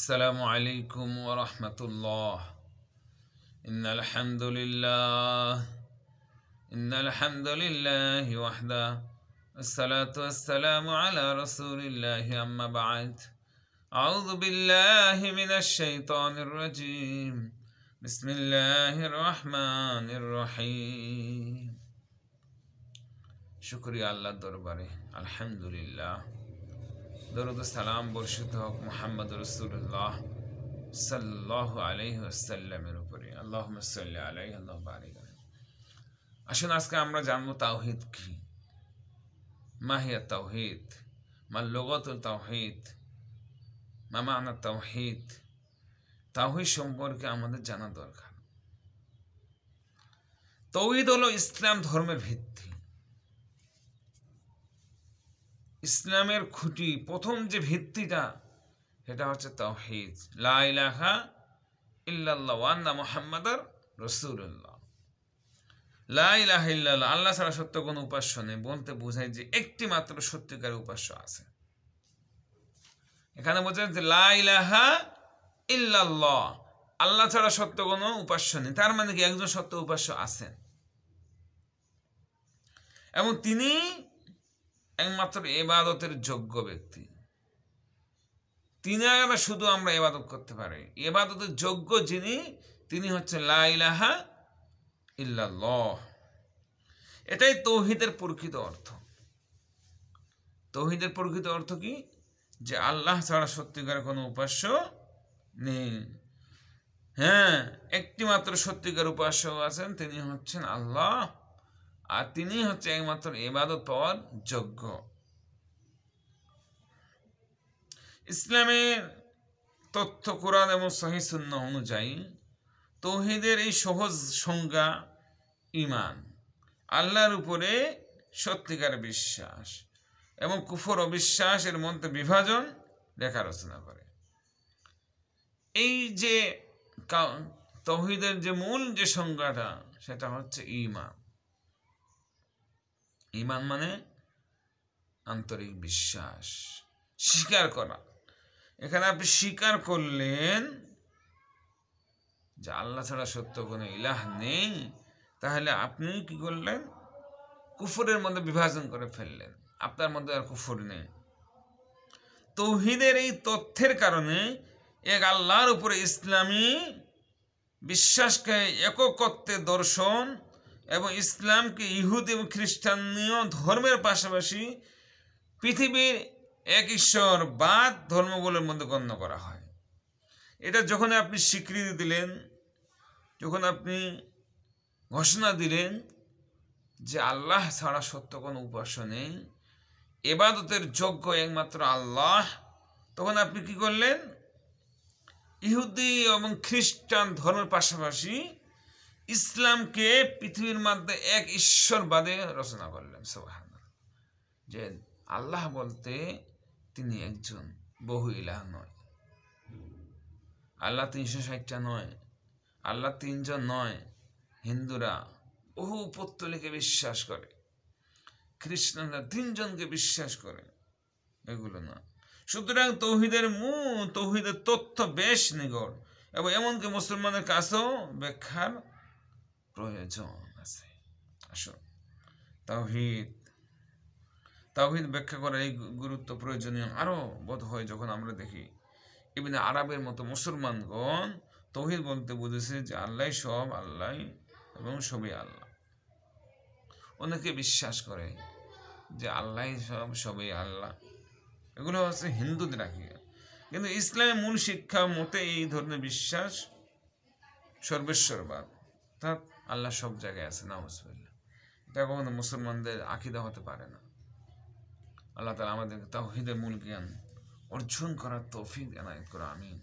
السلام عليكم ورحمة الله. إن الحمد لله وحده، الصلاة والسلام على رسول الله. أما بعد، أعوذ بالله من الشيطان الرجيم. بسم الله الرحمن الرحيم. শুকরিয়া আল্লাহর দরবারে, আলহামদুলিল্লাহ। দরুদ ও সালাম বর্ষিত হোক মুহাম্মদ রাসূলুল্লাহ সাল্লাল্লাহু আলাইহি ওয়াসাল্লামের উপরে। আল্লাহুম্মা সাল্লি আলাইহি ওয়া বারিক আলাইহি। আসুন আজকে আমরা জানবো তাওহীদ কি, মা হিয়া তাওহীদ, মা লুগাতুল তাওহীদ, মা মানা তাওহীদ। তাওহীদ সম্পর্কে আমাদের জানা দরকার। তাওহীদ হলো ইসলাম ধর্মের ভিত্তি, ইসলামের খুঁটি, প্রথম যে ভিত্তিটা সেটা হচ্ছে তাওহীদ, লা ইলাহা ইল্লাল্লাহ ওয়া আন্না মুহাম্মাদার রাসূলুল্লাহ। লা ইলাহা ইল্লাল্লাহ, আল্লাহ ছাড়া সত্য কোনো উপাস্য নেই বলতে বোঝায় যে একটি মাত্র সত্যিকার উপাস্য আছে। এখানে বোঝায় যে লা ইলাহা ইল্লাল্লাহ, আল্লাহ ছাড়া সত্য কোনো উপাস্য নেই, তার মানে কি একজন সত্য উপাস্য আছেন এবং তিনি একমাত্র ইবাদতের যোগ্য ব্যক্তি। তিনি শুধু আমরা ইবাদত করতে পারি, ইবাদতের যোগ্য যিনি, তিনি হচ্ছেন লা ইলাহা ইল্লাল্লাহ। এটাই তাওহীদের প্রকৃত অর্থ। তাওহীদের প্রকৃত অর্থ কি? যে আল্লাহ ছাড়া সত্যিকার কোনো উপাস্য নেই। হ্যাঁ, একটি মাত্র সত্যিকার উপাস্য আছেন, তিনি হচ্ছেন আল্লাহ, আর তিনি হচ্ছে একমাত্র ইবাদত পাওয়ার যোগ্য। ইসলামের তথ্য কোরআন এবং সহিহ সুন্নাহ অনুযায়ী তাওহীদের এই সহজ সংজ্ঞা: ঈমান, আল্লাহর উপরে সত্যিকার বিশ্বাস, এবং কুফর অবিশ্বাস এর মধ্যে বিভাজন লেখা রচনা করে। এই যে তাওহীদের যে মূল যে সংজ্ঞাটা, সেটা হচ্ছে ঈমান। ঈমান মানে আন্তরিক বিশ্বাস, স্বীকার করা। এখানে আপনি স্বীকার করলেন যে আল্লাহ ছাড়া সত্য কোনো ইলাহ নেই, তাহলে আপনি কি করলেন? কুফরের মধ্যে বিভাজন করে ফেললেন, আপনার মধ্যে আর কুফর নেই। তাওহীদের এই তথ্যের কারণে এক আল্লাহর উপরে ইসলামী বিশ্বাসকে একত্বের দর্শন এবং ইসলামকে ইহুদি এবং খ্রিস্টানীয় ধর্মের পাশাপাশি পৃথিবীর এক ঈশ্বরবাদ ধর্মগুলোর মধ্যে গণ্য করা হয়। এটা যখন আপনি স্বীকৃতি দিলেন, যখন আপনি ঘোষণা দিলেন যে আল্লাহ ছাড়া সত্য কোনো উপাস্য নেই, ইবাদতের যোগ্য একমাত্র আল্লাহ, তখন আপনি কি করলেন? ইহুদি এবং খ্রিস্টান ধর্মের পাশাপাশি ইসলামকে পৃথিবীর মধ্যে এক ঈশ্বরবাদে রচনা করলেন। সুবহানাল্লাহ। যে আল্লাহ বলতে তিনি একজন, বহু ইলাহ নয়। আল্লাহ 360টা নয়, আল্লাহ তিনজন নয়। হিন্দুরা বহু পুত্তলিকে বিশ্বাস করে, খ্রিস্টানরা তিনজনকে বিশ্বাস করে, এগুলো না। সুতরাং তাওহীদের তথ্য বেশ নিগড় এবং এমনকি মুসলমানের কাছেও ব্যাখ্যার প্রয়োজন আছে। আসুন, তাওহীদ ব্যাখ্যা করার এই গুরুত্ব প্রয়োজনীয় আরো বোধ হয় যখন আমরা দেখি ইবনে আরবের মতো মুসলমানগণ তাওহীদ বলতে বুঝেছে যে আল্লাহ সব, আল্লাহ এবং সবই আল্লাহ। অনেকে বিশ্বাস করে যে আল্লাহ সব, সবই আল্লাহ। এগুলো হচ্ছে হিন্দুদের আকিদা, কিন্তু ইসলামের মূল শিক্ষা মতে এই ধরনের বিশ্বাস সর্বেশ্বরবাদ, অর্থাৎ আল্লাহ সব জায়গায় আছে। নাউজুবিল্লাহ, এটা কখনো মুসলমানদের আকিদা হতে পারে না। আল্লাহ তাআলা আমাদেরকে তাওহীদের মূল জ্ঞান অর্জন করার তৌফিক এনায়েত করুন। আমিন।